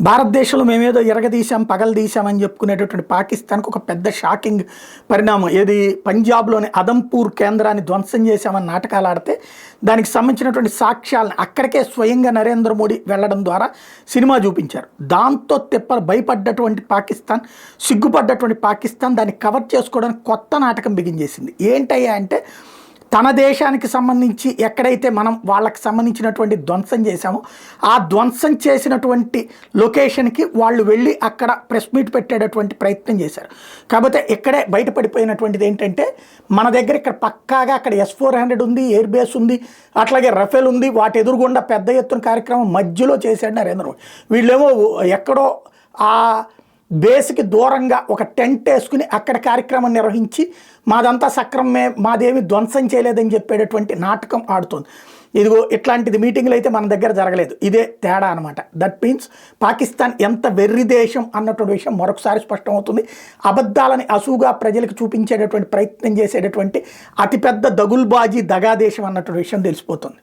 భారతదేశంలో మేమేదో ఇరగదీశాం పగలదీశామని చెప్పుకునేటటువంటి పాకిస్తాన్కి ఒక పెద్ద షాకింగ్ పరిణామం. ఏది పంజాబ్లోని అదంపూర్ కేంద్రాన్ని ధ్వంసం చేశామని నాటకాలు ఆడితే దానికి సంబంధించినటువంటి సాక్ష్యాలను అక్కడికే స్వయంగా నరేంద్ర మోడీ వెళ్ళడం ద్వారా సినిమా చూపించారు. దాంతో భయపడ్డటువంటి పాకిస్తాన్, సిగ్గుపడ్డటువంటి పాకిస్తాన్ దాన్ని కవర్ చేసుకోవడానికి కొత్త నాటకం బిగించేసింది. ఏంటయ్యా అంటే, తన దేశానికి సంబంధించి ఎక్కడైతే మనం వాళ్ళకి సంబంధించినటువంటి ధ్వంసం చేశామో ఆ ధ్వంసం చేసినటువంటి లొకేషన్కి వాళ్ళు వెళ్ళి అక్కడ ప్రెస్ మీట్ పెట్టేటటువంటి ప్రయత్నం చేశారు. కాకపోతే ఇక్కడే బయటపడిపోయినటువంటిది ఏంటంటే, మన దగ్గర ఇక్కడ పక్కాగా అక్కడ S-400 ఉంది, ఎయిర్ బేస్ ఉంది, అట్లాగే రఫేల్ ఉంది, వాటి ఎదురుగుండా పెద్ద ఎత్తున కార్యక్రమం మధ్యలో చేశాడు నరేంద్ర మోడీ. వీళ్ళేమో ఎక్కడో ఆ బేస్కి దూరంగా ఒక టెంట్ వేసుకుని అక్కడ కార్యక్రమం నిర్వహించి మాదంతా సక్రమమే, మాదేమి ధ్వంసం చేయలేదని చెప్పేటటువంటి నాటకం ఆడుతుంది. ఇదిగో ఇట్లాంటిది మీటింగ్లు అయితే మన దగ్గర జరగలేదు. ఇదే తేడా అనమాట. దట్ మీన్స్ పాకిస్తాన్ ఎంత వెర్రి దేశం అన్నటువంటి విషయం మరొకసారి స్పష్టమవుతుంది. అబద్ధాలని అసూగా ప్రజలకు చూపించేటటువంటి ప్రయత్నం చేసేటటువంటి అతిపెద్ద దగుల్బాజీ దగా దేశం అన్నటువంటి విషయం తెలిసిపోతుంది.